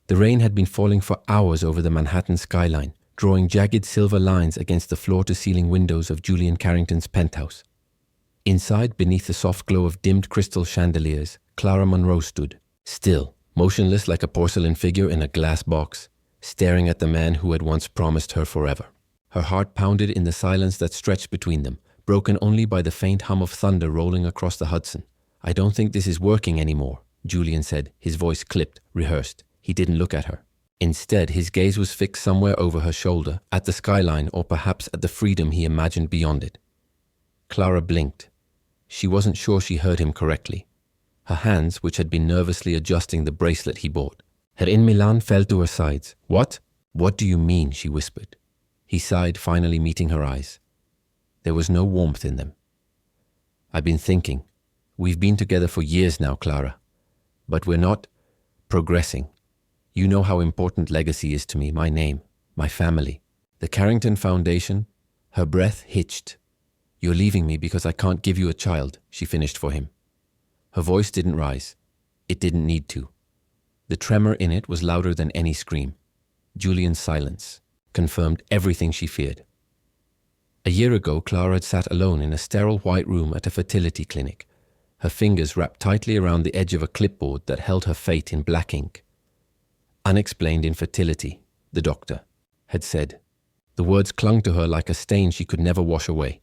The rain had been falling for hours over the Manhattan skyline, drawing jagged silver lines against the floor-to-ceiling windows of Julian Carrington's penthouse. Inside, beneath the soft glow of dimmed crystal chandeliers, Clara Monroe stood, still, motionless like a porcelain figure in a glass box, staring at the man who had once promised her forever. Her heart pounded in the silence that stretched between them, broken only by the faint hum of thunder rolling across the Hudson. "I don't think this is working anymore," Julian said, his voice clipped, rehearsed. He didn't look at her. Instead, his gaze was fixed somewhere over her shoulder, at the skyline or perhaps at the freedom he imagined beyond it. Clara blinked. She wasn't sure she heard him correctly. Her hands, which had been nervously adjusting the bracelet he bought, her in Milan, fell to her sides. "What? What do you mean?" she whispered. He sighed, finally meeting her eyes. There was no warmth in them. "I've been thinking. We've been together for years now, Clara. But we're not progressing. You know how important legacy is to me, my name, my family. The Carrington Foundation." Her breath hitched. "You're leaving me because I can't give you a child," she finished for him. Her voice didn't rise. It didn't need to. The tremor in it was louder than any scream. Julian's silence confirmed everything she feared. A year ago, Clara had sat alone in a sterile white room at a fertility clinic, her fingers wrapped tightly around the edge of a clipboard that held her fate in black ink. "Unexplained infertility," the doctor had said. The words clung to her like a stain she could never wash away.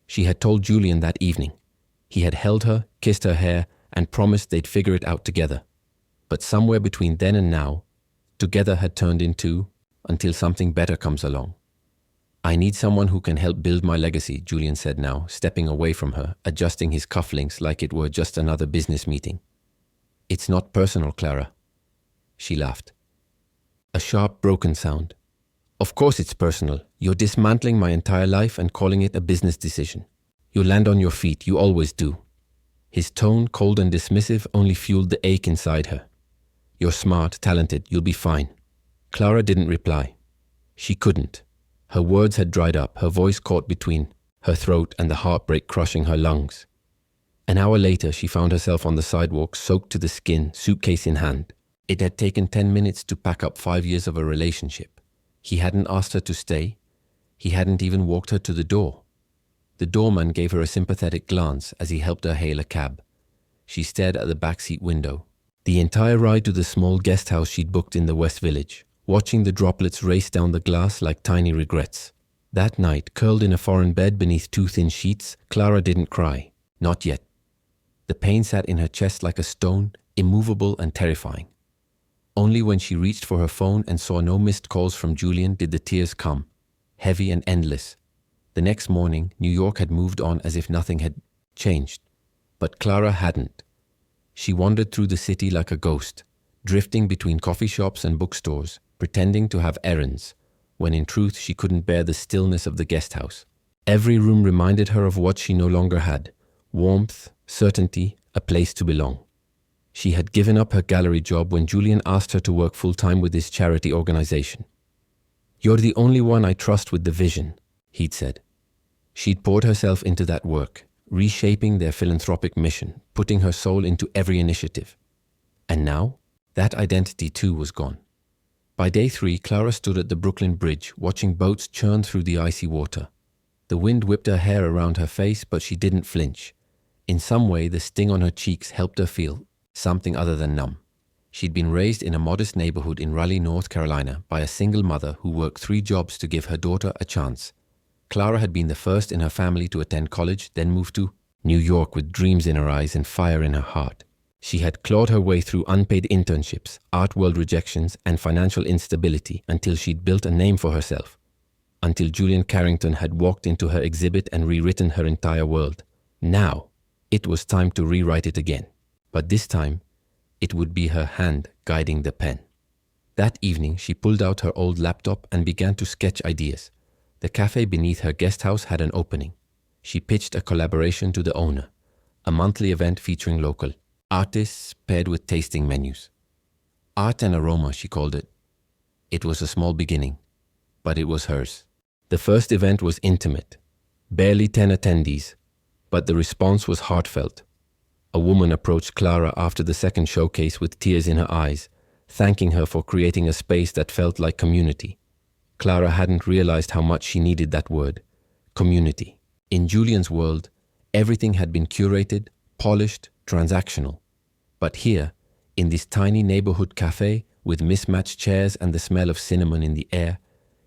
She had told Julian that evening. He had held her, kissed her hair, and promised they'd figure it out together. But somewhere between then and now, together had turned into, until something better comes along. "I need someone who can help build my legacy," Julian said now, stepping away from her, adjusting his cufflinks like it were just another business meeting. "It's not personal, Clara." She laughed. A sharp, broken sound. "Of course it's personal. You're dismantling my entire life and calling it a business decision. You land on your feet, you always do." His tone, cold and dismissive, only fueled the ache inside her. "You're smart, talented, you'll be fine." Clara didn't reply. She couldn't. Her words had dried up, her voice caught between her throat and the heartbreak crushing her lungs. An hour later, she found herself on the sidewalk, soaked to the skin, suitcase in hand. It had taken 10 minutes to pack up 5 years of a relationship. He hadn't asked her to stay. He hadn't even walked her to the door. The doorman gave her a sympathetic glance as he helped her hail a cab. She stared at the backseat window. The entire ride to the small guest house she'd booked in the West Village, watching the droplets race down the glass like tiny regrets. That night, curled in a foreign bed beneath 2 thin sheets, Clara didn't cry. Not yet. The pain sat in her chest like a stone, immovable and terrifying. Only when she reached for her phone and saw no missed calls from Julian did the tears come, heavy and endless. The next morning, New York had moved on as if nothing had changed. But Clara hadn't. She wandered through the city like a ghost, drifting between coffee shops and bookstores, pretending to have errands, when in truth she couldn't bear the stillness of the guest house. Every room reminded her of what she no longer had: warmth, certainty, a place to belong. She had given up her gallery job when Julian asked her to work full-time with his charity organization. "You're the only one I trust with the vision," he'd said. She'd poured herself into that work, reshaping their philanthropic mission, putting her soul into every initiative. And now, that identity too was gone. By day 3, Clara stood at the Brooklyn Bridge, watching boats churn through the icy water. The wind whipped her hair around her face, but she didn't flinch. In some way, the sting on her cheeks helped her feel something other than numb. She'd been raised in a modest neighborhood in Raleigh, North Carolina, by a single mother who worked 3 jobs to give her daughter a chance. Clara had been the first in her family to attend college, then moved to New York with dreams in her eyes and fire in her heart. She had clawed her way through unpaid internships, art world rejections, and financial instability until she'd built a name for herself. Until Julian Carrington had walked into her exhibit and rewritten her entire world. Now, it was time to rewrite it again. But this time, it would be her hand guiding the pen. That evening, she pulled out her old laptop and began to sketch ideas. The cafe beneath her guest house had an opening. She pitched a collaboration to the owner, a monthly event featuring local artists paired with tasting menus. Art and Aroma, she called it. It was a small beginning, but it was hers. The first event was intimate, barely 10 attendees, but the response was heartfelt. A woman approached Clara after the second showcase with tears in her eyes, thanking her for creating a space that felt like community. Clara hadn't realized how much she needed that word, community. In Julian's world, everything had been curated, polished, transactional. But here, in this tiny neighborhood cafe with mismatched chairs and the smell of cinnamon in the air,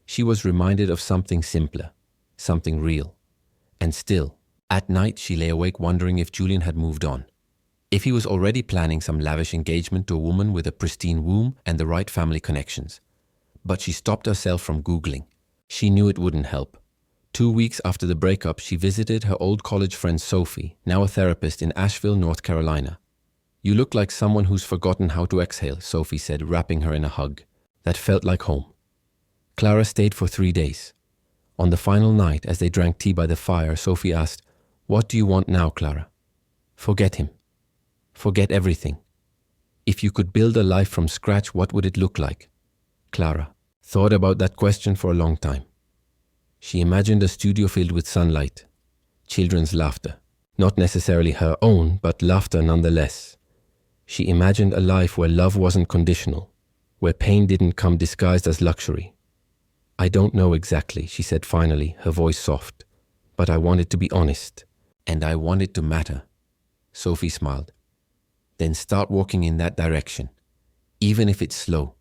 she was reminded of something simpler, something real. And still, at night she lay awake wondering if Julian had moved on. If he was already planning some lavish engagement to a woman with a pristine womb and the right family connections. But she stopped herself from Googling. She knew it wouldn't help. 2 weeks after the breakup, she visited her old college friend Sophie, now a therapist in Asheville, North Carolina. "You look like someone who's forgotten how to exhale," Sophie said, wrapping her in a hug. That felt like home. Clara stayed for 3 days. On the final night, as they drank tea by the fire, Sophie asked, "What do you want now, Clara?" "Forget him. Forget everything. If you could build a life from scratch, what would it look like?" Clara thought about that question for a long time. She imagined a studio filled with sunlight, children's laughter, not necessarily her own, but laughter nonetheless. She imagined a life where love wasn't conditional, where pain didn't come disguised as luxury. "I don't know exactly," she said finally, her voice soft, "but I want it to be honest, and I want it to matter." Sophie smiled. "Then start walking in that direction, even if it's slow,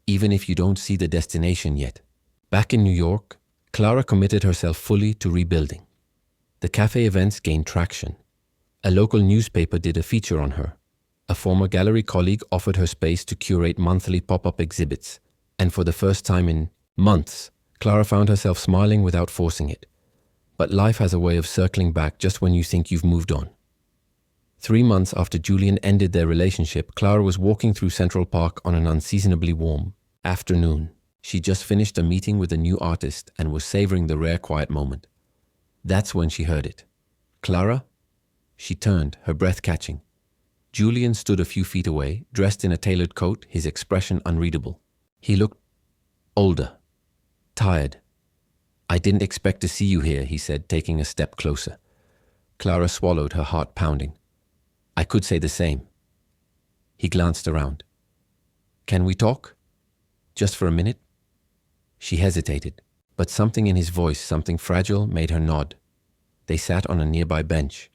even if you don't see the destination yet." Back in New York, Clara committed herself fully to rebuilding. The cafe events gained traction. A local newspaper did a feature on her. A former gallery colleague offered her space to curate monthly pop-up exhibits, and for the first time in months, Clara found herself smiling without forcing it. But life has a way of circling back just when you think you've moved on. 3 months after Julian ended their relationship, Clara was walking through Central Park on an unseasonably warm afternoon. She just finished a meeting with a new artist and was savoring the rare quiet moment. That's when she heard it. "Clara?" She turned, her breath catching. Julian stood a few feet away, dressed in a tailored coat, his expression unreadable. He looked older, tired. "I didn't expect to see you here," he said, taking a step closer. Clara swallowed, her heart pounding. "I could say the same." He glanced around. "Can we talk? Just for a minute?" She hesitated, but something in his voice, something fragile, made her nod. They sat on a nearby bench.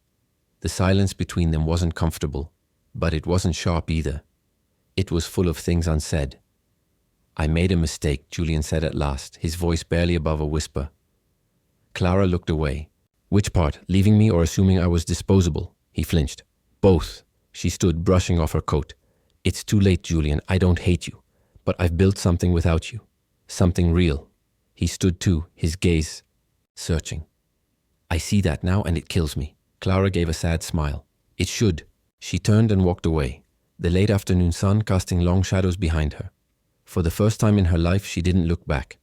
The silence between them wasn't comfortable, but it wasn't sharp either. It was full of things unsaid. "I made a mistake," Julian said at last, his voice barely above a whisper. Clara looked away. "Which part, leaving me or assuming I was disposable?" He flinched. "Both." She stood, brushing off her coat. "It's too late, Julian. I don't hate you, but I've built something without you. Something real." He stood too, his gaze searching. "I see that now and it kills me." Clara gave a sad smile. "It should." She turned and walked away, the late afternoon sun casting long shadows behind her. For the first time in her life, she didn't look back.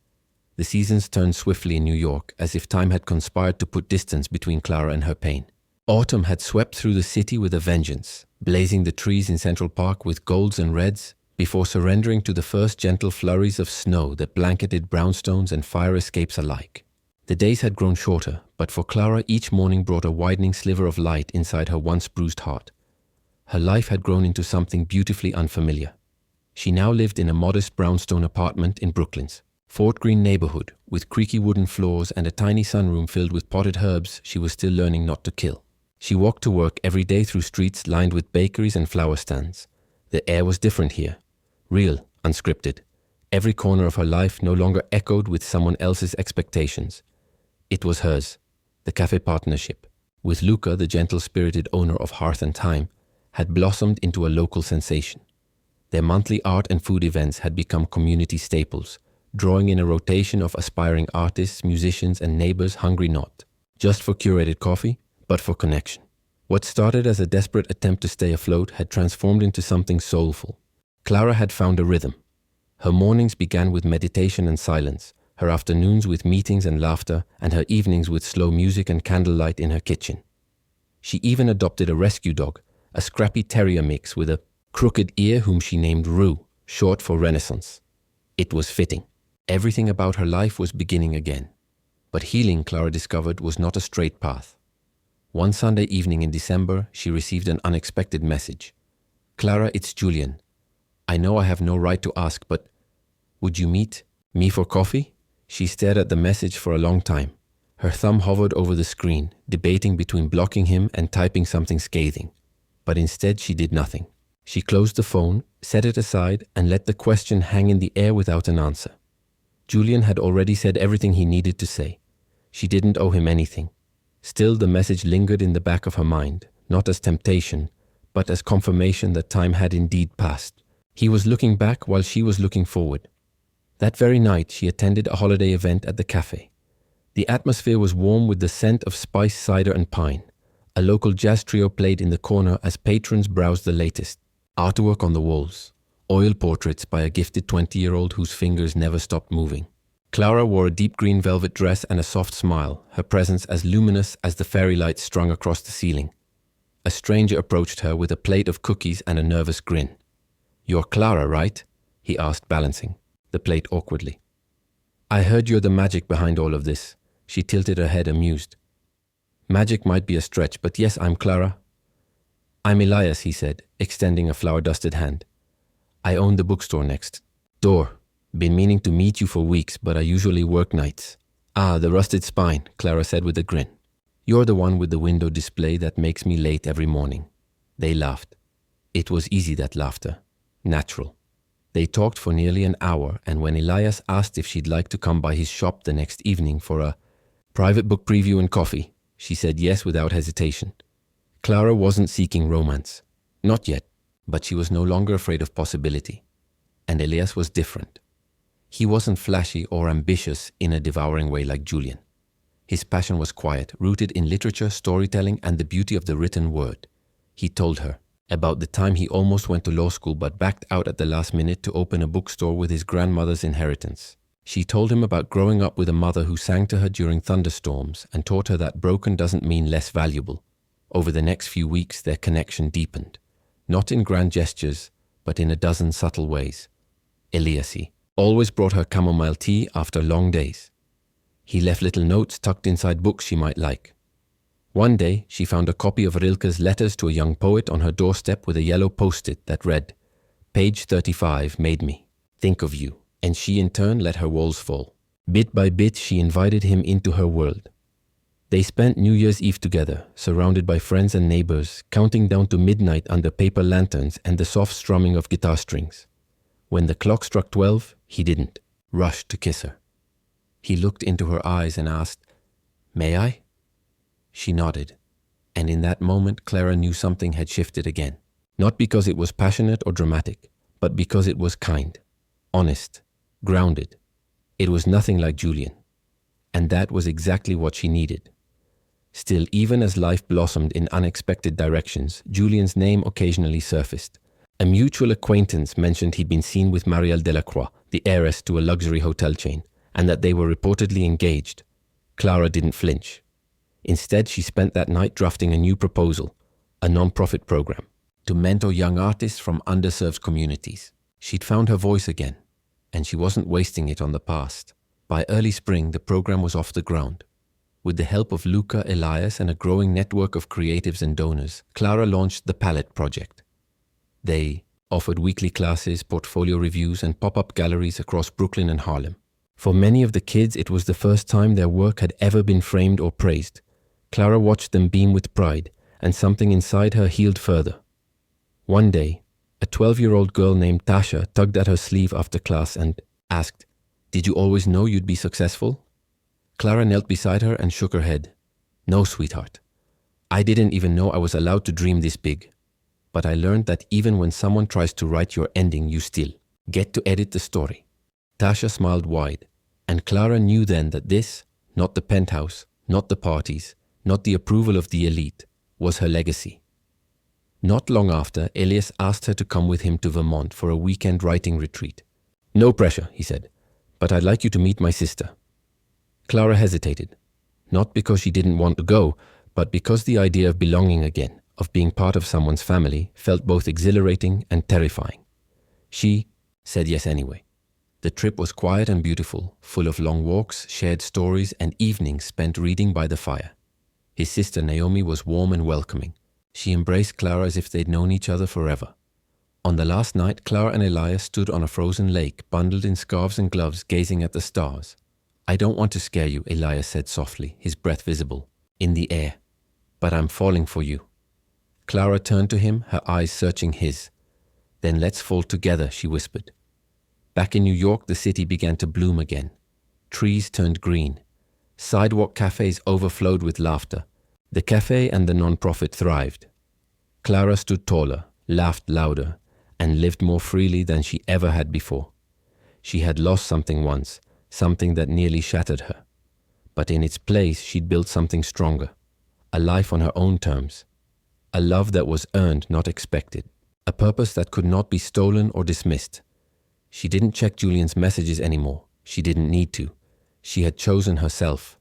The seasons turned swiftly in New York, as if time had conspired to put distance between Clara and her pain. Autumn had swept through the city with a vengeance, blazing the trees in Central Park with golds and reds, before surrendering to the first gentle flurries of snow that blanketed brownstones and fire escapes alike. The days had grown shorter, but for Clara each morning brought a widening sliver of light inside her once bruised heart. Her life had grown into something beautifully unfamiliar. She now lived in a modest brownstone apartment in Brooklyn's Fort Greene neighborhood, with creaky wooden floors and a tiny sunroom filled with potted herbs she was still learning not to kill. She walked to work every day through streets lined with bakeries and flower stands. The air was different here. Real, unscripted. Every corner of her life no longer echoed with someone else's expectations. It was hers, the cafe partnership, with Luca, the gentle-spirited owner of Hearth and Thyme, had blossomed into a local sensation. Their monthly art and food events had become community staples, drawing in a rotation of aspiring artists, musicians, and neighbors hungry not just for curated coffee, but for connection. What started as a desperate attempt to stay afloat had transformed into something soulful. Clara had found a rhythm. Her mornings began with meditation and silence, her afternoons with meetings and laughter, and her evenings with slow music and candlelight in her kitchen. She even adopted a rescue dog, a scrappy terrier mix with a crooked ear whom she named Rue, short for Renaissance. It was fitting. Everything about her life was beginning again. But healing, Clara discovered, was not a straight path. One Sunday evening in December, she received an unexpected message. "Clara, it's Julian. I know I have no right to ask, but would you meet me for coffee? She stared at the message for a long time. Her thumb hovered over the screen, debating between blocking him and typing something scathing. But instead she did nothing. She closed the phone, set it aside, and let the question hang in the air without an answer. Julian had already said everything he needed to say. She didn't owe him anything. Still, the message lingered in the back of her mind, not as temptation, but as confirmation that time had indeed passed. He was looking back while she was looking forward. That very night, she attended a holiday event at the cafe. The atmosphere was warm with the scent of spice, cider, and pine. A local jazz trio played in the corner as patrons browsed the latest. Artwork on the walls. Oil portraits by a gifted 20-year-old whose fingers never stopped moving. Clara wore a deep green velvet dress and a soft smile, her presence as luminous as the fairy lights strung across the ceiling. A stranger approached her with a plate of cookies and a nervous grin. "You're Clara, right?" he asked, balancing the plate awkwardly. "I heard you're the magic behind all of this." She tilted her head, amused. "Magic might be a stretch, but yes, I'm Clara." "I'm Elias," he said, extending a flour-dusted hand. "I own the bookstore next door. Been meaning to meet you for weeks, but I usually work nights." "Ah, the rusted spine," Clara said with a grin. "You're the one with the window display that makes me late every morning." They laughed. It was easy, that laughter. Natural. They talked for nearly an hour, and when Elias asked if she'd like to come by his shop the next evening for a private book preview and coffee, she said yes without hesitation. Clara wasn't seeking romance. Not yet, but she was no longer afraid of possibility. And Elias was different. He wasn't flashy or ambitious in a devouring way like Julian. His passion was quiet, rooted in literature, storytelling, and the beauty of the written word. He told her about the time he almost went to law school but backed out at the last minute to open a bookstore with his grandmother's inheritance. She told him about growing up with a mother who sang to her during thunderstorms and taught her that broken doesn't mean less valuable. Over the next few weeks, their connection deepened, not in grand gestures, but in a dozen subtle ways. Eliasy always brought her chamomile tea after long days. He left little notes tucked inside books she might like. One day, she found a copy of Rilke's Letters to a Young Poet on her doorstep with a yellow post-it that read, "Page 35 made me think of you," and she in turn let her walls fall. Bit by bit, she invited him into her world. They spent New Year's Eve together, surrounded by friends and neighbors, counting down to midnight under paper lanterns and the soft strumming of guitar strings. When the clock struck 12, he didn't rush to kiss her. He looked into her eyes and asked, "May I?" She nodded, and in that moment Clara knew something had shifted again. Not because it was passionate or dramatic, but because it was kind, honest, grounded. It was nothing like Julian, and that was exactly what she needed. Still, even as life blossomed in unexpected directions, Julian's name occasionally surfaced. A mutual acquaintance mentioned he'd been seen with Marielle Delacroix, the heiress to a luxury hotel chain, and that they were reportedly engaged. Clara didn't flinch. Instead, she spent that night drafting a new proposal, a non-profit program, to mentor young artists from underserved communities. She'd found her voice again, and she wasn't wasting it on the past. By early spring, the program was off the ground. With the help of Luca, Elias, and a growing network of creatives and donors, Clara launched the Palette Project. They offered weekly classes, portfolio reviews, and pop-up galleries across Brooklyn and Harlem. For many of the kids, it was the first time their work had ever been framed or praised. Clara watched them beam with pride, and something inside her healed further. One day, a 12-year-old girl named Tasha tugged at her sleeve after class and asked, "Did you always know you'd be successful?" Clara knelt beside her and shook her head. "No, sweetheart. I didn't even know I was allowed to dream this big. But I learned that even when someone tries to write your ending, you still get to edit the story." Tasha smiled wide, and Clara knew then that this, not the penthouse, not the parties, not the approval of the elite, was her legacy. Not long after, Elias asked her to come with him to Vermont for a weekend writing retreat. "No pressure," he said, "but I'd like you to meet my sister." Clara hesitated, not because she didn't want to go, but because the idea of belonging again, of being part of someone's family, felt both exhilarating and terrifying. She said yes anyway. The trip was quiet and beautiful, full of long walks, shared stories, and evenings spent reading by the fire. His sister Naomi was warm and welcoming. She embraced Clara as if they'd known each other forever. On the last night, Clara and Elias stood on a frozen lake, bundled in scarves and gloves, gazing at the stars. "I don't want to scare you," Elias said softly, his breath visible, in the air. "But I'm falling for you." Clara turned to him, her eyes searching his. "Then let's fall together," she whispered. Back in New York, the city began to bloom again. Trees turned green. Sidewalk cafes overflowed with laughter. The cafe and the non-profit thrived. Clara stood taller, laughed louder, and lived more freely than she ever had before. She had lost something once, something that nearly shattered her. But in its place, she'd built something stronger. A life on her own terms. A love that was earned, not expected. A purpose that could not be stolen or dismissed. She didn't check Julian's messages anymore. She didn't need to. She had chosen herself.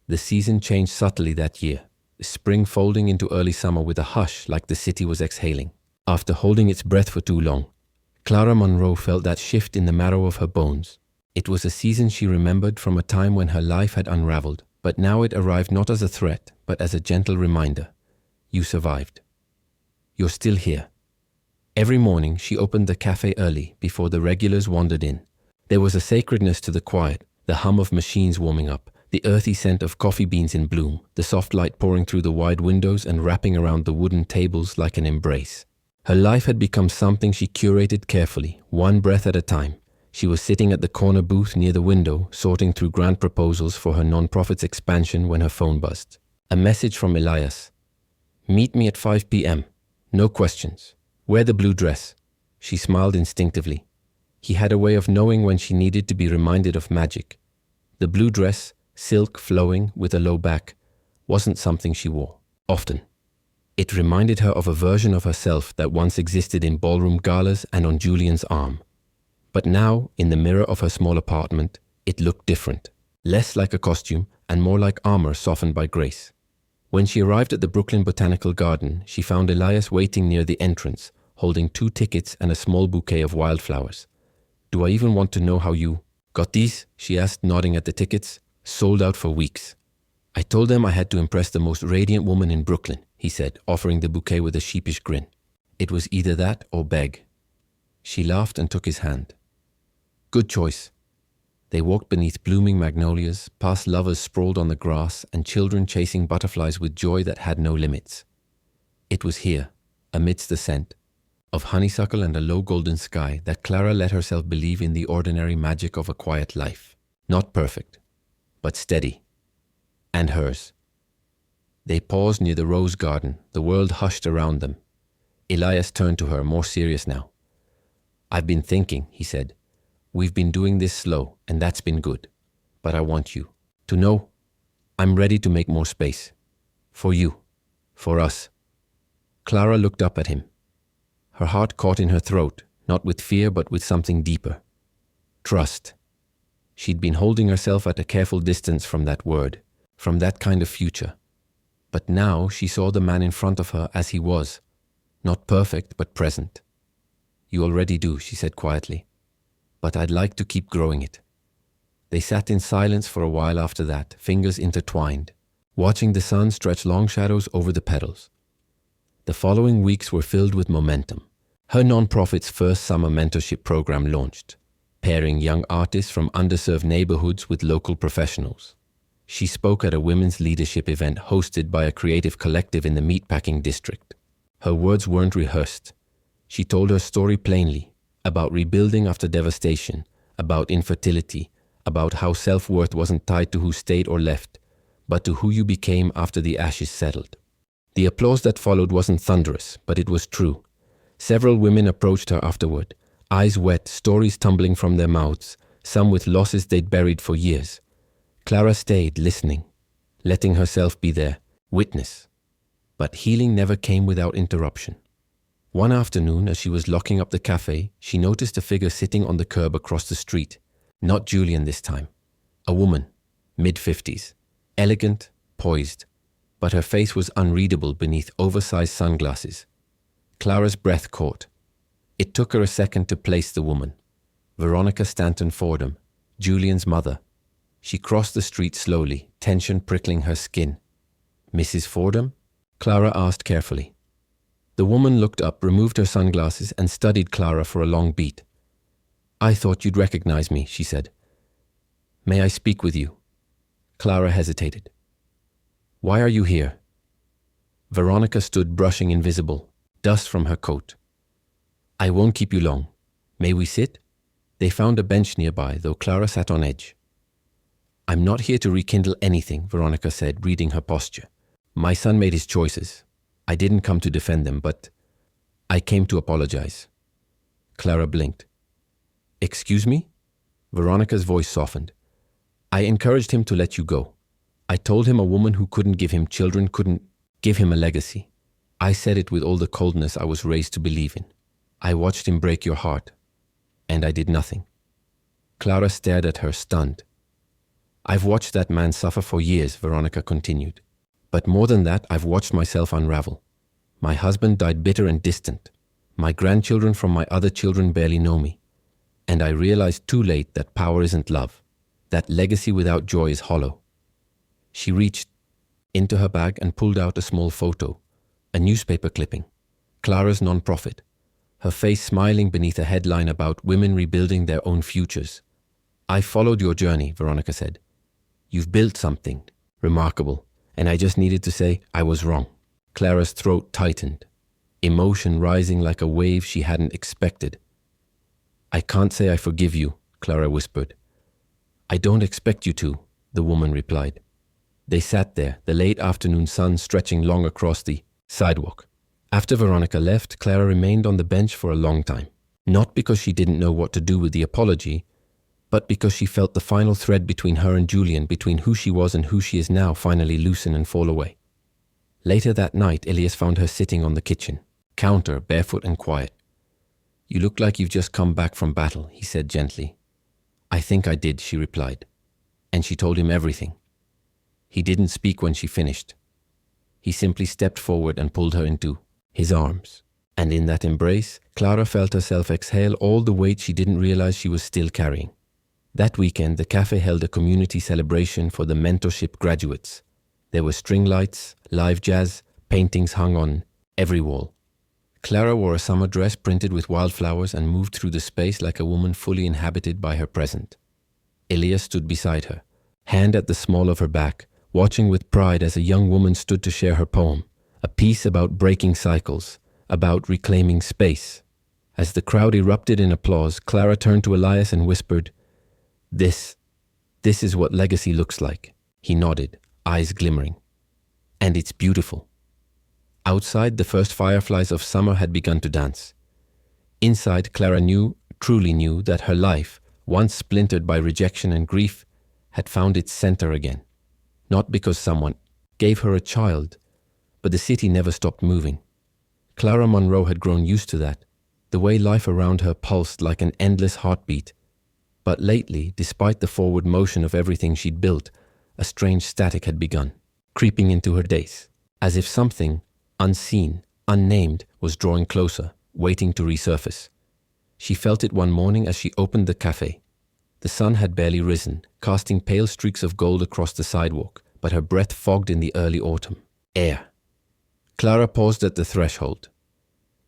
The season changed subtly that year, spring folding into early summer with a hush like the city was exhaling. After holding its breath for too long, Clara Monroe felt that shift in the marrow of her bones. It was a season she remembered from a time when her life had unraveled, but now it arrived not as a threat, but as a gentle reminder. You survived. You're still here. Every morning she opened the cafe early, before the regulars wandered in. There was a sacredness to the quiet, the hum of machines warming up, the earthy scent of coffee beans in bloom, the soft light pouring through the wide windows and wrapping around the wooden tables like an embrace. Her life had become something she curated carefully, one breath at a time. She was sitting at the corner booth near the window, sorting through grant proposals for her non-profit's expansion when her phone buzzed. A message from Elias. "Meet me at 5 p.m. No questions. Wear the blue dress." She smiled instinctively. He had a way of knowing when she needed to be reminded of magic. The blue dress, silk flowing with a low back, wasn't something she wore often. It reminded her of a version of herself that once existed in ballroom galas and on Julian's arm. But now, in the mirror of her small apartment, it looked different. Less like a costume and more like armor softened by grace. When she arrived at the Brooklyn Botanical Garden, she found Elias waiting near the entrance, holding 2 tickets and a small bouquet of wildflowers. "Do I even want to know how you got these?" she asked, nodding at the tickets. "Sold out for weeks." "I told them I had to impress the most radiant woman in Brooklyn," he said, offering the bouquet with a sheepish grin. "It was either that or beg." She laughed and took his hand. "Good choice." They walked beneath blooming magnolias, past lovers sprawled on the grass, and children chasing butterflies with joy that had no limits. It was here, amidst the scent of honeysuckle and a low golden sky, that Clara let herself believe in the ordinary magic of a quiet life. Not perfect, but steady. And hers. They paused near the rose garden, the world hushed around them. Elias turned to her, more serious now. "I've been thinking," he said. "We've been doing this slow, and that's been good. But I want you to know I'm ready to make more space. For you. For us." Clara looked up at him. Her heart caught in her throat, not with fear but with something deeper. Trust. She'd been holding herself at a careful distance from that word, from that kind of future. But now she saw the man in front of her as he was. Not perfect, but present. "You already do," she said quietly. "But I'd like to keep growing it." They sat in silence for a while after that, fingers intertwined, watching the sun stretch long shadows over the petals. The following weeks were filled with momentum. Her non-profit's first summer mentorship program launched, pairing young artists from underserved neighborhoods with local professionals. She spoke at a women's leadership event hosted by a creative collective in the meatpacking district. Her words weren't rehearsed. She told her story plainly, about rebuilding after devastation, about infertility, about how self-worth wasn't tied to who stayed or left, but to who you became after the ashes settled. The applause that followed wasn't thunderous, but it was true. Several women approached her afterward, eyes wet, stories tumbling from their mouths, some with losses they'd buried for years. Clara stayed, listening, letting herself be there, witness. But healing never came without interruption. One afternoon, as she was locking up the cafe, she noticed a figure sitting on the curb across the street. Not Julian this time. A woman, mid-50s, elegant, poised, but her face was unreadable beneath oversized sunglasses. Clara's breath caught. It took her a second to place the woman. Veronica Stanton Fordham, Julian's mother. She crossed the street slowly, tension prickling her skin. "Mrs. Fordham?" Clara asked carefully. The woman looked up, removed her sunglasses, and studied Clara for a long beat. "I thought you'd recognize me," she said. "May I speak with you?" Clara hesitated. "Why are you here?" Veronica stood brushing invisible dust from her coat. "I won't keep you long. May we sit?" They found a bench nearby, though Clara sat on edge. "I'm not here to rekindle anything," Veronica said, reading her posture. "My son made his choices. I didn't come to defend them, but I came to apologize." Clara blinked. "Excuse me?" Veronica's voice softened. "I encouraged him to let you go. I told him a woman who couldn't give him children couldn't give him a legacy. I said it with all the coldness I was raised to believe in. I watched him break your heart, and I did nothing." Clara stared at her, stunned. "I've watched that man suffer for years," Veronica continued. "But more than that, I've watched myself unravel. My husband died bitter and distant. My grandchildren from my other children barely know me. And I realized too late that power isn't love. That legacy without joy is hollow." She reached into her bag and pulled out a small photo, a newspaper clipping, Clara's nonprofit, her face smiling beneath a headline about women rebuilding their own futures. "I followed your journey," Veronica said. "You've built something remarkable, and I just needed to say I was wrong." Clara's throat tightened, emotion rising like a wave she hadn't expected. "I can't say I forgive you," Clara whispered. "I don't expect you to," the woman replied. They sat there, the late afternoon sun stretching long across the sidewalk. After Veronica left, Clara remained on the bench for a long time. Not because she didn't know what to do with the apology, but because she felt the final thread between her and Julian, between who she was and who she is now, finally loosen and fall away. Later that night, Elias found her sitting on the kitchen counter, barefoot and quiet. "You look like you've just come back from battle," he said gently. "I think I did," she replied. And she told him everything. He didn't speak when she finished. He simply stepped forward and pulled her into his arms. And in that embrace, Clara felt herself exhale all the weight she didn't realize she was still carrying. That weekend, the cafe held a community celebration for the mentorship graduates. There were string lights, live jazz, paintings hung on every wall. Clara wore a summer dress printed with wildflowers and moved through the space like a woman fully inhabited by her present. Elias stood beside her, hand at the small of her back, watching with pride as a young woman stood to share her poem, a piece about breaking cycles, about reclaiming space. As the crowd erupted in applause, Clara turned to Elias and whispered, This is what legacy looks like." He nodded, eyes glimmering. "And it's beautiful." Outside, the first fireflies of summer had begun to dance. Inside, Clara truly knew, that her life, once splintered by rejection and grief, had found its center again. Not because someone gave her a child, but the city never stopped moving. Clara Monroe had grown used to that, the way life around her pulsed like an endless heartbeat. But lately, despite the forward motion of everything she'd built, a strange static had begun, creeping into her days, as if something, unseen, unnamed, was drawing closer, waiting to resurface. She felt it one morning as she opened the cafe. The sun had barely risen, casting pale streaks of gold across the sidewalk, but her breath fogged in the early autumn air. Clara paused at the threshold.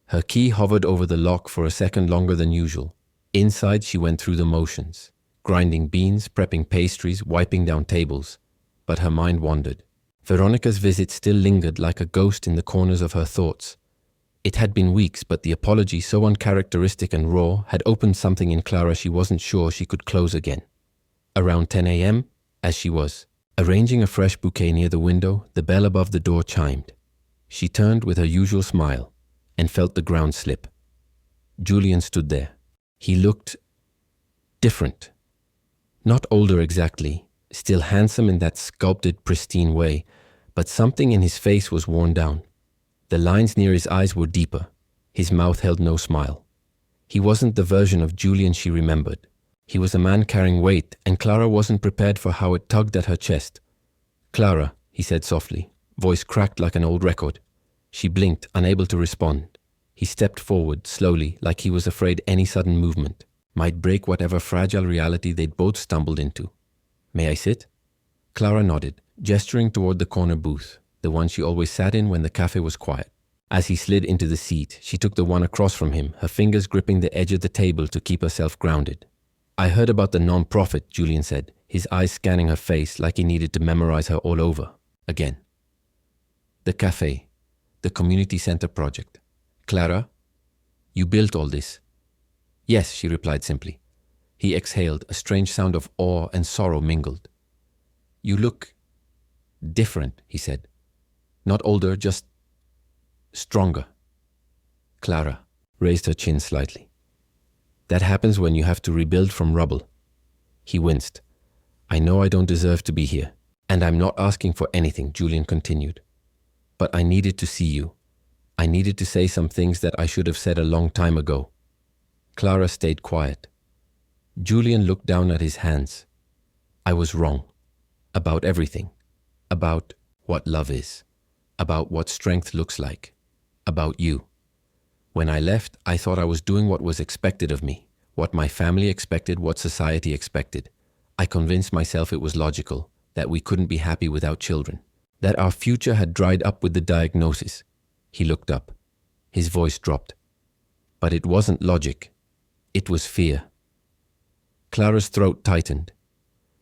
Her key hovered over the lock for a second longer than usual. Inside, she went through the motions, grinding beans, prepping pastries, wiping down tables. But her mind wandered. Veronica's visit still lingered like a ghost in the corners of her thoughts. It had been weeks, but the apology, so uncharacteristic and raw, had opened something in Clara she wasn't sure she could close again. Around 10 a.m., as she was arranging a fresh bouquet near the window, the bell above the door chimed. She turned with her usual smile and felt the ground slip. Julian stood there. He looked different. Not older exactly, still handsome in that sculpted, pristine way, but something in his face was worn down. The lines near his eyes were deeper. His mouth held no smile. He wasn't the version of Julian she remembered. He was a man carrying weight, and Clara wasn't prepared for how it tugged at her chest. "Clara," he said softly, voice cracked like an old record. She blinked, unable to respond. He stepped forward, slowly, like he was afraid any sudden movement might break whatever fragile reality they'd both stumbled into. "May I sit?" Clara nodded, gesturing toward the corner booth, the one she always sat in when the cafe was quiet. As he slid into the seat, she took the one across from him, her fingers gripping the edge of the table to keep herself grounded. I heard about the non-profit, Julian said, his eyes scanning her face like he needed to memorize her all over again. The cafe, the community center project. Clara, you built all this. Yes, she replied simply. He exhaled, a strange sound of awe and sorrow mingled. You look different, he said. Not older, just stronger. Clara raised her chin slightly. That happens when you have to rebuild from rubble. He winced. I know I don't deserve to be here, and I'm not asking for anything, Julian continued. But I needed to see you. I needed to say some things that I should have said a long time ago. Clara stayed quiet. Julian looked down at his hands. I was wrong. About everything. About what love is. About what strength looks like. About you. When I left, I thought I was doing what was expected of me. What my family expected, what society expected. I convinced myself it was logical, that we couldn't be happy without children. That our future had dried up with the diagnosis. He looked up. His voice dropped. But it wasn't logic. It was fear. Clara's throat tightened.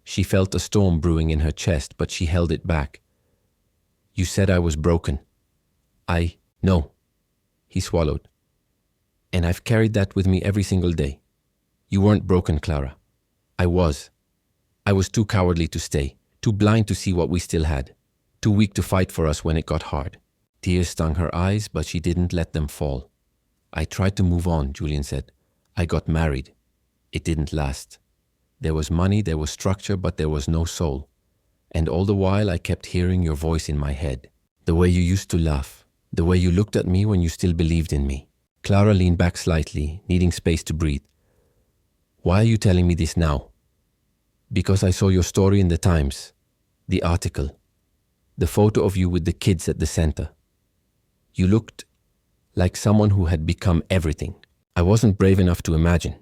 She felt a storm brewing in her chest, but she held it back. You said I was broken. No. He swallowed. And I've carried that with me every single day. You weren't broken, Clara. I was. I was too cowardly to stay, too blind to see what we still had, too weak to fight for us when it got hard. Tears stung her eyes, but she didn't let them fall. I tried to move on, Julian said. I got married. It didn't last. There was money, there was structure, but there was no soul. And all the while I kept hearing your voice in my head. The way you used to laugh. The way you looked at me when you still believed in me. Clara leaned back slightly, needing space to breathe. Why are you telling me this now? Because I saw your story in the Times. The article. The photo of you with the kids at the center. You looked like someone who had become everything. I wasn't brave enough to imagine.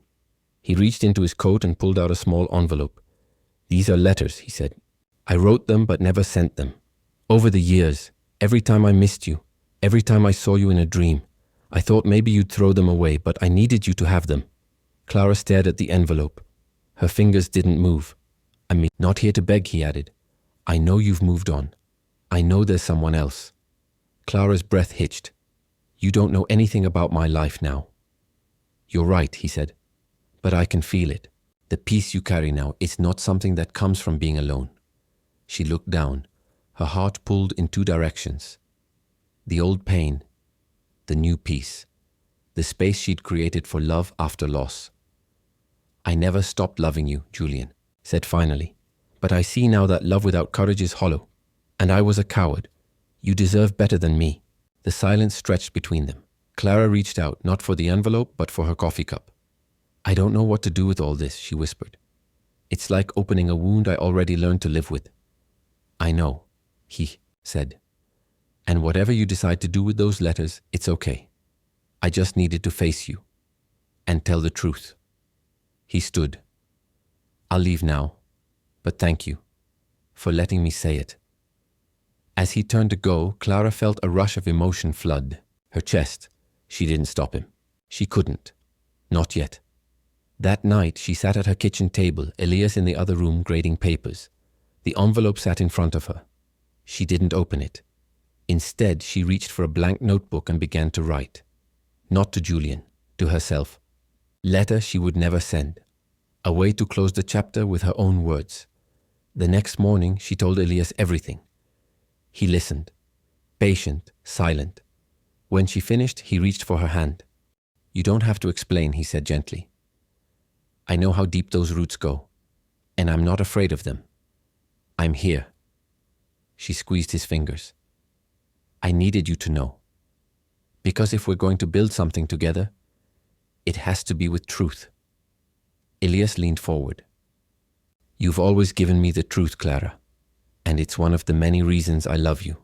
He reached into his coat and pulled out a small envelope. These are letters, he said. I wrote them but never sent them. Over the years, every time I missed you, every time I saw you in a dream, I thought maybe you'd throw them away, but I needed you to have them. Clara stared at the envelope. Her fingers didn't move. I mean, not here to beg, he added. I know you've moved on. I know there's someone else. Clara's breath hitched. You don't know anything about my life now. You're right, he said. But I can feel it. The peace you carry now, it's not something that comes from being alone. She looked down, her heart pulled in two directions. The old pain, the new peace, the space she'd created for love after loss. I never stopped loving you, Julian said finally. But I see now that love without courage is hollow. And I was a coward. You deserve better than me. The silence stretched between them. Clara reached out, not for the envelope, but for her coffee cup. I don't know what to do with all this, she whispered. It's like opening a wound I already learned to live with. I know, he said. And whatever you decide to do with those letters, it's okay. I just needed to face you and tell the truth. He stood. I'll leave now, but thank you for letting me say it. As he turned to go, Clara felt a rush of emotion flood her chest. She didn't stop him. She couldn't. Not yet. That night, she sat at her kitchen table, Elias in the other room grading papers. The envelope sat in front of her. She didn't open it. Instead, she reached for a blank notebook and began to write. Not to Julian, to herself. Letter she would never send. A way to close the chapter with her own words. The next morning, she told Elias everything. He listened, patient, silent. When she finished, he reached for her hand. You don't have to explain, he said gently. I know how deep those roots go, and I'm not afraid of them. I'm here. She squeezed his fingers. I needed you to know. Because if we're going to build something together, it has to be with truth. Elias leaned forward. You've always given me the truth, Clara, and it's one of the many reasons I love you.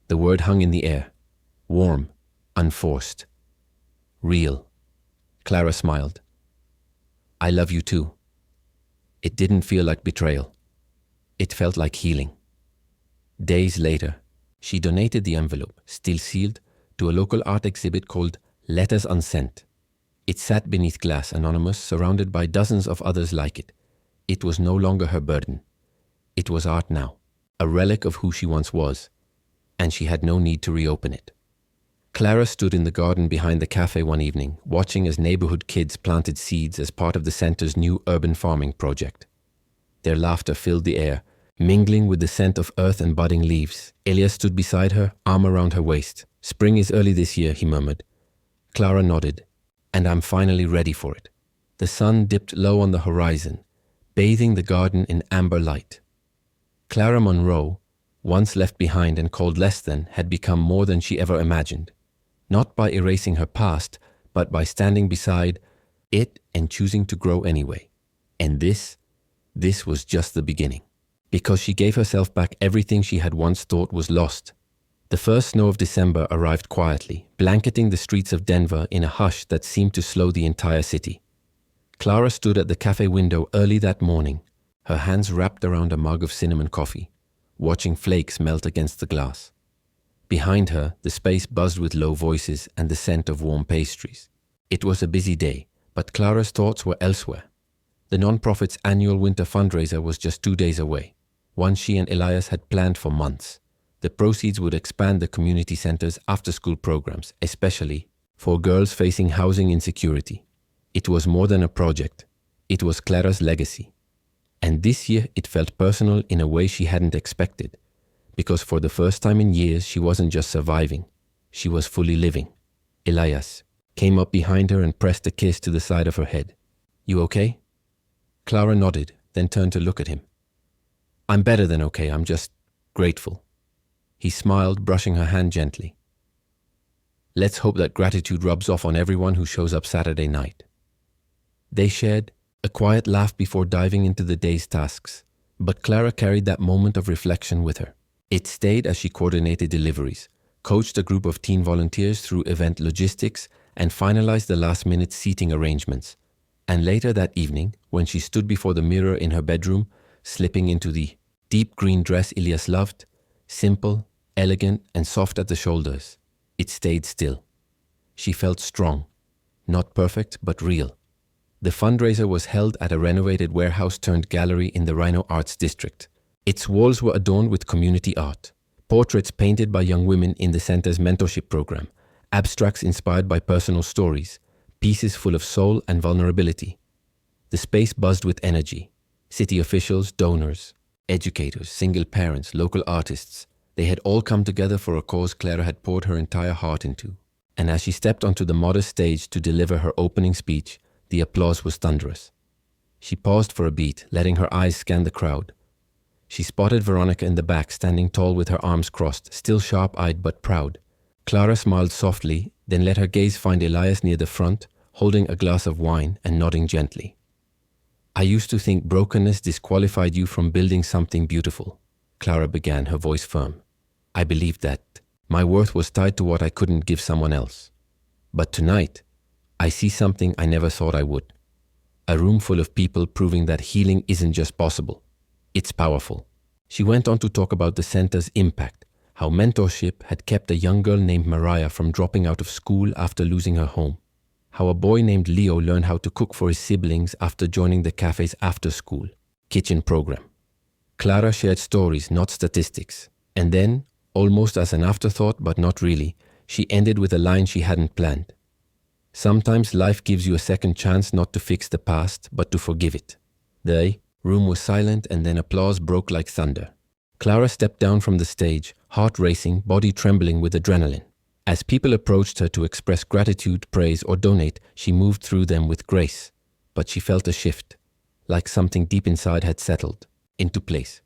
The word hung in the air, warm, unforced, real. Clara smiled. I love you too. It didn't feel like betrayal. It felt like healing. Days later, she donated the envelope, still sealed, to a local art exhibit called Letters Unsent. It sat beneath glass, anonymous, surrounded by dozens of others like it. It was no longer her burden. It was art now, a relic of who she once was, and she had no need to reopen it. Clara stood in the garden behind the cafe one evening, watching as neighborhood kids planted seeds as part of the center's new urban farming project. Their laughter filled the air, mingling with the scent of earth and budding leaves. Elias stood beside her, arm around her waist. "Spring is early this year," he murmured. Clara nodded. "And I'm finally ready for it." The sun dipped low on the horizon, bathing the garden in amber light. Clara Monroe, once left behind and called less than, had become more than she ever imagined. Not by erasing her past, but by standing beside it and choosing to grow anyway. And this was just the beginning. Because she gave herself back everything she had once thought was lost. The first snow of December arrived quietly, blanketing the streets of Denver in a hush that seemed to slow the entire city. Clara stood at the cafe window early that morning, her hands wrapped around a mug of cinnamon coffee, watching flakes melt against the glass. Behind her, the space buzzed with low voices and the scent of warm pastries. It was a busy day, but Clara's thoughts were elsewhere. The nonprofit's annual winter fundraiser was just 2 days away, one she and Elias had planned for months. The proceeds would expand the community center's after-school programs, especially for girls facing housing insecurity. It was more than a project. It was Clara's legacy. And this year it felt personal in a way she hadn't expected, because for the first time in years she wasn't just surviving, she was fully living. Elias came up behind her and pressed a kiss to the side of her head. "You okay?" Clara nodded, then turned to look at him. "I'm better than okay, I'm just grateful." He smiled, brushing her hand gently. "Let's hope that gratitude rubs off on everyone who shows up Saturday night." They shared a quiet laugh before diving into the day's tasks, but Clara carried that moment of reflection with her. It stayed as she coordinated deliveries, coached a group of teen volunteers through event logistics, and finalized the last-minute seating arrangements. And later that evening, when she stood before the mirror in her bedroom, slipping into the deep green dress Elias loved, simple, elegant, and soft at the shoulders, it stayed still. She felt strong, not perfect, but real. The fundraiser was held at a renovated warehouse-turned-gallery in the Rhino Arts District. Its walls were adorned with community art, portraits painted by young women in the center's mentorship program, abstracts inspired by personal stories, pieces full of soul and vulnerability. The space buzzed with energy. City officials, donors, educators, single parents, local artists, they had all come together for a cause Clara had poured her entire heart into. And as she stepped onto the modest stage to deliver her opening speech, the applause was thunderous. She paused for a beat, letting her eyes scan the crowd. She spotted Veronica in the back, standing tall with her arms crossed, still sharp-eyed but proud. Clara smiled softly, then let her gaze find Elias near the front, holding a glass of wine and nodding gently. "I used to think brokenness disqualified you from building something beautiful," Clara began, her voice firm. "I believed that my worth was tied to what I couldn't give someone else. But tonight, I see something I never thought I would. A room full of people proving that healing isn't just possible, it's powerful." She went on to talk about the center's impact, how mentorship had kept a young girl named Mariah from dropping out of school after losing her home, how a boy named Leo learned how to cook for his siblings after joining the cafe's after-school kitchen program. Clara shared stories, not statistics. And then, almost as an afterthought but not really, she ended with a line she hadn't planned. "Sometimes life gives you a second chance not to fix the past, but to forgive it." The room was silent, and then applause broke like thunder. Clara stepped down from the stage, heart racing, body trembling with adrenaline. As people approached her to express gratitude, praise, or donate, she moved through them with grace. But she felt a shift, like something deep inside had settled into place.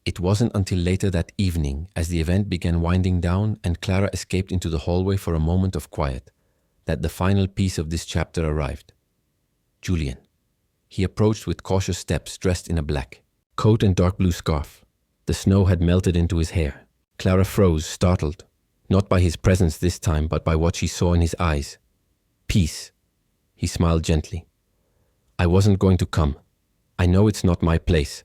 It wasn't until later that evening, as the event began winding down and Clara escaped into the hallway for a moment of quiet, that the final piece of this chapter arrived. Julian. He approached with cautious steps, dressed in a black coat and dark blue scarf. The snow had melted into his hair. Clara froze, startled, not by his presence this time, but by what she saw in his eyes. "Peace." He smiled gently. "I wasn't going to come. I know it's not my place.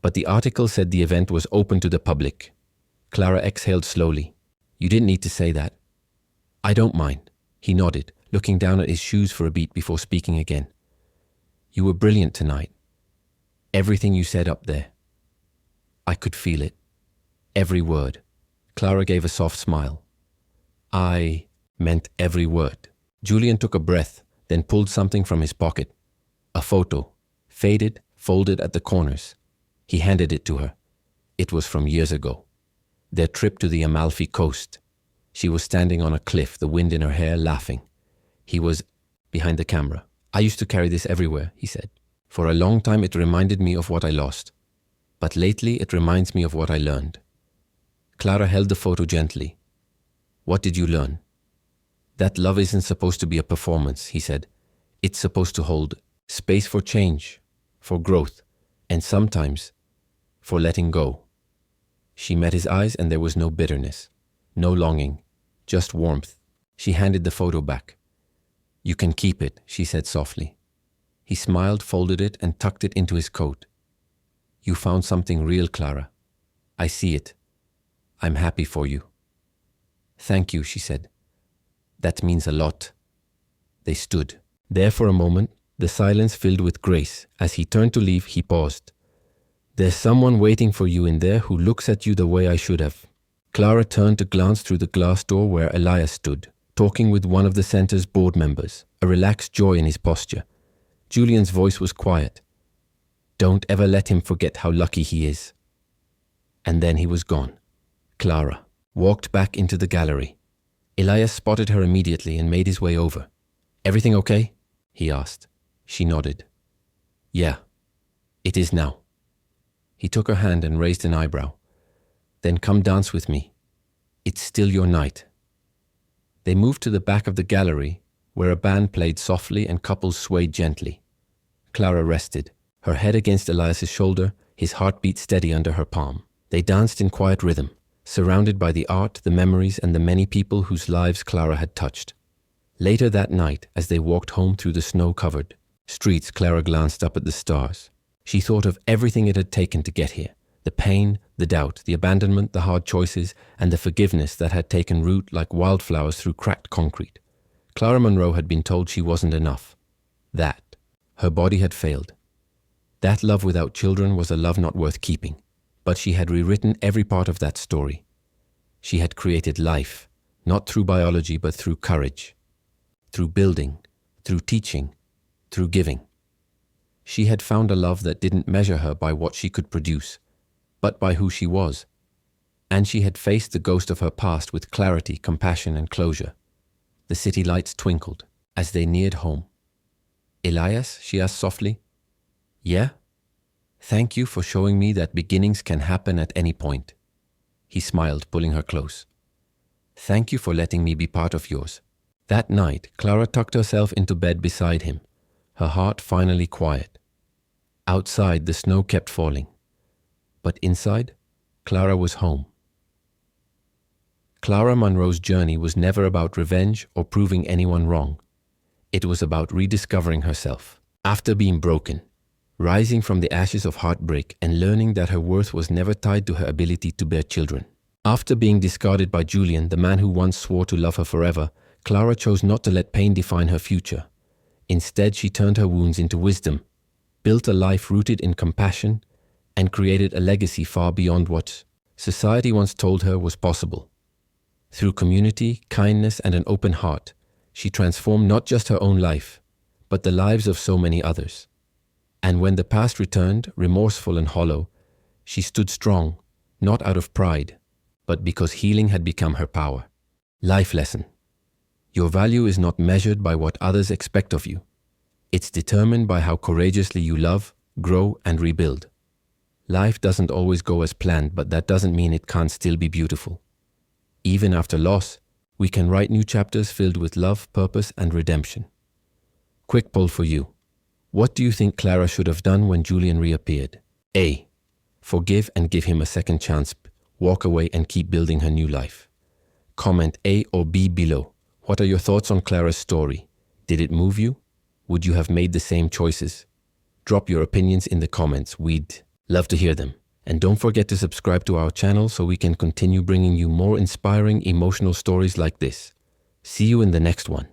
But the article said the event was open to the public." Clara exhaled slowly. "You didn't need to say that. I don't mind. He nodded, looking down at his shoes for a beat before speaking again. You were brilliant tonight. Everything you said up there. I could feel it. Every word. Clara gave a soft smile. I meant every word. Julian took a breath, then pulled something from his pocket. A photo, faded, folded at the corners. He handed it to her. It was from years ago. Their trip to the Amalfi Coast. She was standing on a cliff, the wind in her hair, laughing. He was behind the camera. I used to carry this everywhere, he said. For a long time it reminded me of what I lost. But lately it reminds me of what I learned. Clara held the photo gently. What did you learn? That love isn't supposed to be a performance, he said. It's supposed to hold space for change, for growth, and sometimes for letting go. She met his eyes and there was no bitterness, no longing, just warmth. She handed the photo back. You can keep it, she said softly. He smiled, folded it, and tucked it into his coat. You found something real, Clara. I see it. I'm happy for you. Thank you, she said. That means a lot. They stood. There for a moment, the silence filled with grace. As he turned to leave, he paused. There's someone waiting for you in there who looks at you the way I should have. Clara turned to glance through the glass door where Elias stood, talking with one of the center's board members, a relaxed joy in his posture. Julian's voice was quiet. Don't ever let him forget how lucky he is. And then he was gone. Clara walked back into the gallery. Elias spotted her immediately and made his way over. Everything okay? He asked. She nodded. Yeah, it is now. He took her hand and raised an eyebrow. Then come dance with me. It's still your night. They moved to the back of the gallery, where a band played softly and couples swayed gently. Clara rested, her head against Elias's shoulder, his heartbeat steady under her palm. They danced in quiet rhythm, surrounded by the art, the memories, and the many people whose lives Clara had touched. Later that night, as they walked home through the snow-covered streets, Clara glanced up at the stars. She thought of everything it had taken to get here, the pain, the doubt, the abandonment, the hard choices, and the forgiveness that had taken root like wildflowers through cracked concrete. Clara Monroe had been told she wasn't enough. That her body had failed. That love without children was a love not worth keeping. But she had rewritten every part of that story. She had created life, not through biology, but through courage, through building, through teaching, through giving. She had found a love that didn't measure her by what she could produce, but by who she was. And she had faced the ghost of her past with clarity, compassion, and closure. The city lights twinkled as they neared home. Elias, she asked softly. Yeah? Thank you for showing me that beginnings can happen at any point. He smiled, pulling her close. Thank you for letting me be part of yours. That night, Clara tucked herself into bed beside him, her heart finally quiet. Outside, the snow kept falling. But inside, Clara was home. Clara Monroe's journey was never about revenge or proving anyone wrong. It was about rediscovering herself. After being broken, rising from the ashes of heartbreak and learning that her worth was never tied to her ability to bear children. After being discarded by Julian, the man who once swore to love her forever, Clara chose not to let pain define her future. Instead, she turned her wounds into wisdom, built a life rooted in compassion, and created a legacy far beyond what society once told her was possible. Through community, kindness, and an open heart, she transformed not just her own life, but the lives of so many others. And when the past returned, remorseful and hollow, she stood strong, not out of pride, but because healing had become her power. Life lesson. Your value is not measured by what others expect of you. It's determined by how courageously you love, grow, and rebuild. Life doesn't always go as planned, but that doesn't mean it can't still be beautiful. Even after loss, we can write new chapters filled with love, purpose, and redemption. Quick poll for you. What do you think Clara should have done when Julian reappeared? A. Forgive and give him a second chance. Walk away and keep building her new life. Comment A or B below. What are your thoughts on Clara's story? Did it move you? Would you have made the same choices? Drop your opinions in the comments. We'd love to hear them. And don't forget to subscribe to our channel so we can continue bringing you more inspiring, emotional stories like this. See you in the next one.